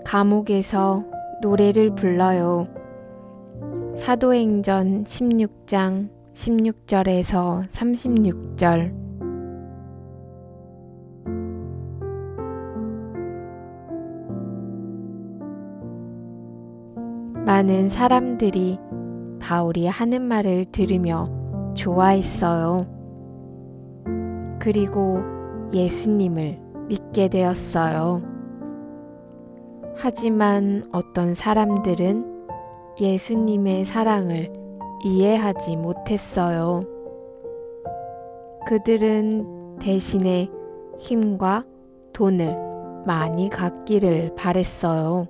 감옥에서 노래를 불러요. 사도행전 16장 16절에서 36절. 많은 사람들이 바울이 하는 말을 들으며 좋아했어요. 그리고 예수님을 믿게 되었어요. 하지만 어떤 사람들은 예수님의 사랑을 이해하지 못했어요. 그들은 대신에 힘과 돈을 많이 갖기를 바랬어요.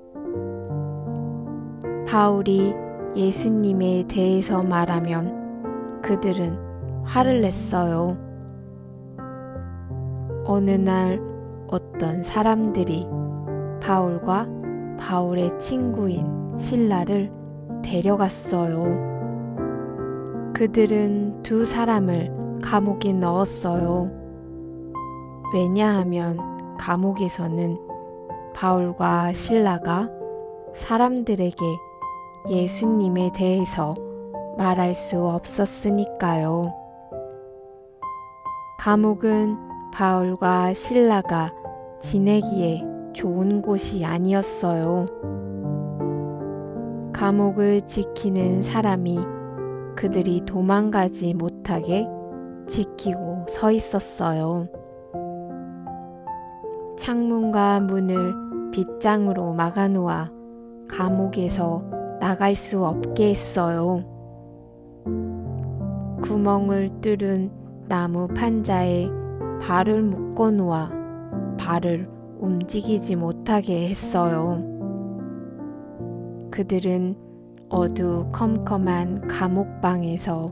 바울이 예수님에 대해서 말하면 그들은 화를 냈어요. 어느 날 어떤 사람들이 바울과 바울의 친구인 실라를 데려갔어요. 그들은 두 사람을 감옥에 넣었어요. 왜냐하면 감옥에서는 바울과 실라가 사람들에게 예수님에 대해서 말할 수 없었으니까요. 감옥은 바울과 실라가 지내기에 좋은 곳이 아니었어요. 감옥을 지키는 사람이 그들이 도망가지 못하게 지키고 서 있었어요. 창문과 문을 빗장으로 막아놓아 감옥에서 나갈 수 없게 했어요. 구멍을 뚫은 나무 판자에 발을 묶어 놓아 발을 움직이지 못하게 했어요. 그들은 어두컴컴한 감옥방에서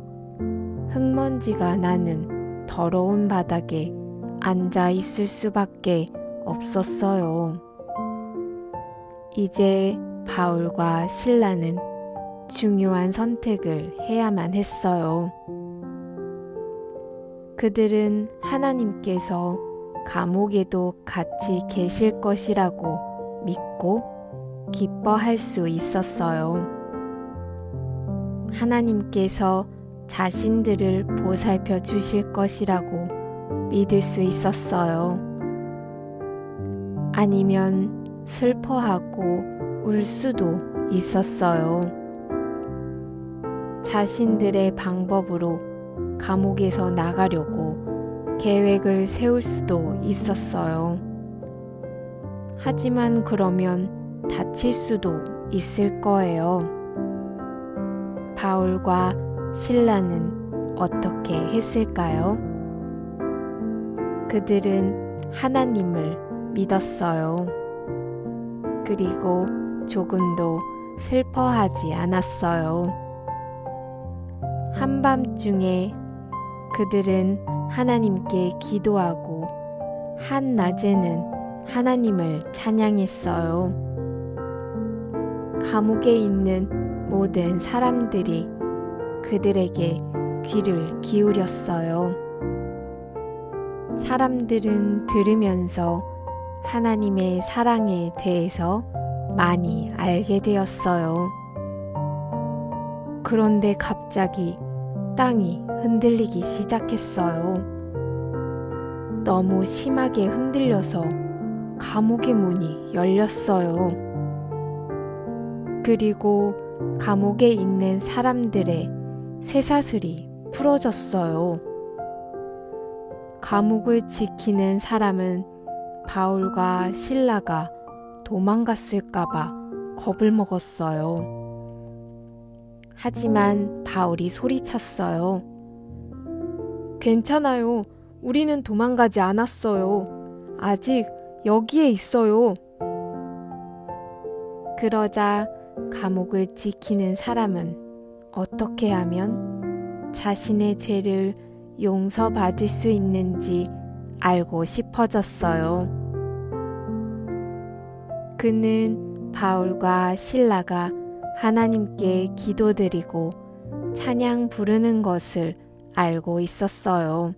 흙먼지가 나는 더러운 바닥에 앉아 있을 수밖에 없었어요. 이제 바울과 실라는 중요한 선택을 해야만 했어요. 그들은 하나님께서 감옥에도 같이 계실 것이라고 믿고 기뻐할 수 있었어요. 하나님께서 자신들을 보살펴 주실 것이라고 믿을 수 있었어요. 아니면 슬퍼하고 울 수도 있었어요. 자신들의 방법으로 감옥에서 나가려고 계획을 세울 수도 있었어요. 하지만 그러면 다칠 수도 있을 거예요. 바울과 실라는 어떻게 했을까요? 그들은 하나님을 믿었어요. 그리고 조금도 슬퍼하지 않았어요. 한밤중에 그들은 하나님께 기도하고 한낮에는 하나님을 찬양했어요. 감옥에 있는 모든 사람들이 그들에게 귀를 기울였어요. 사람들은 들으면서 하나님의 사랑에 대해서 많이 알게 되었어요. 그런데 갑자기 땅이 흔들리기 시작했어요. 너무 심하게 흔들려서 감옥의 문이 열렸어요. 그리고 감옥에 있는 사람들의 쇠사슬이 풀어졌어요. 감옥을 지키는 사람은 바울과 실라가 도망갔을까봐 겁을 먹었어요. 하지만 바울이 소리쳤어요. 괜찮아요. 우리는 도망가지 않았어요. 아직 여기에 있어요. 그러자 감옥을 지키는 사람은 어떻게 하면 자신의 죄를 용서받을 수 있는지 알고 싶어졌어요. 그는 바울과 실라가 하나님께 기도드리고 찬양 부르는 것을 알고 있었어요.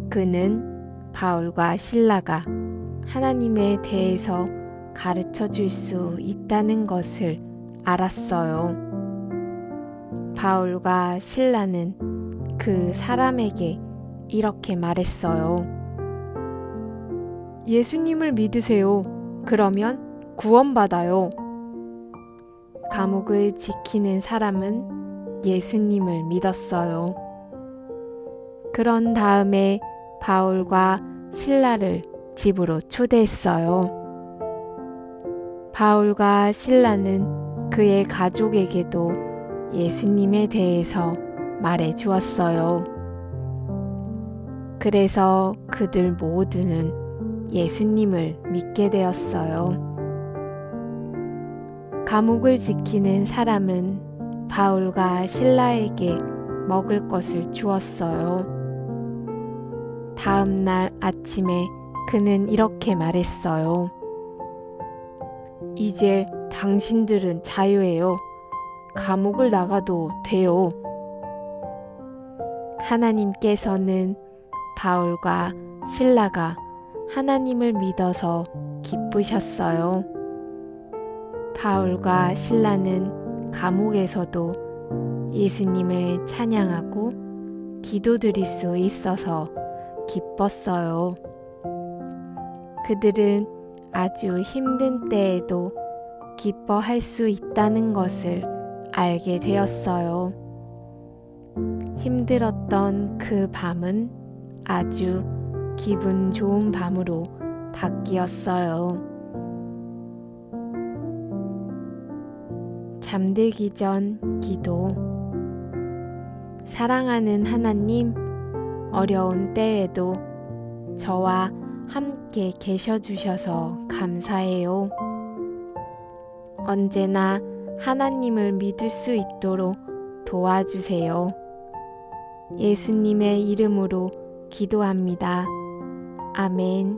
그는 바울과 실라가 하나님에 대해서 가르쳐 줄 수 있다는 것을 알았어요. 바울과 실라는 그 사람에게 이렇게 말했어요. 예수님을 믿으세요. 그러면 구원받아요. 감옥을 지키는 사람은 예수님을 믿었어요. 그런 다음에 바울과 실라를 집으로 초대했어요. 바울과 실라는 그의 가족에게도 예수님에 대해서 말해 주었어요. 그래서 그들 모두는 예수님을 믿게 되었어요. 감옥을 지키는 사람은 바울과 실라에게 먹을 것을 주었어요. 다음 날 아침에 그는 이렇게 말했어요. 이제 당신들은 자유예요. 감옥을 나가도 돼요. 하나님께서는 바울과 실라가 하나님을 믿어서 기쁘셨어요. 바울과 실라는 감옥에서도 예수님을 찬양하고 기도드릴 수 있어서 기뻤어요. 그들은 아주 힘든 때에도 기뻐할 수 있다는 것을 알게 되었어요. 힘들었던 그 밤은 아주 기분 좋은 밤으로 바뀌었어요. 잠들기 전 기도. 사랑하는 하나님, 어려운 때에도 저와 함께 계셔 주셔서 감사해요. 언제나 하나님을 믿을 수 있도록 도와주세요. 예수님의 이름으로 기도합니다. 아멘.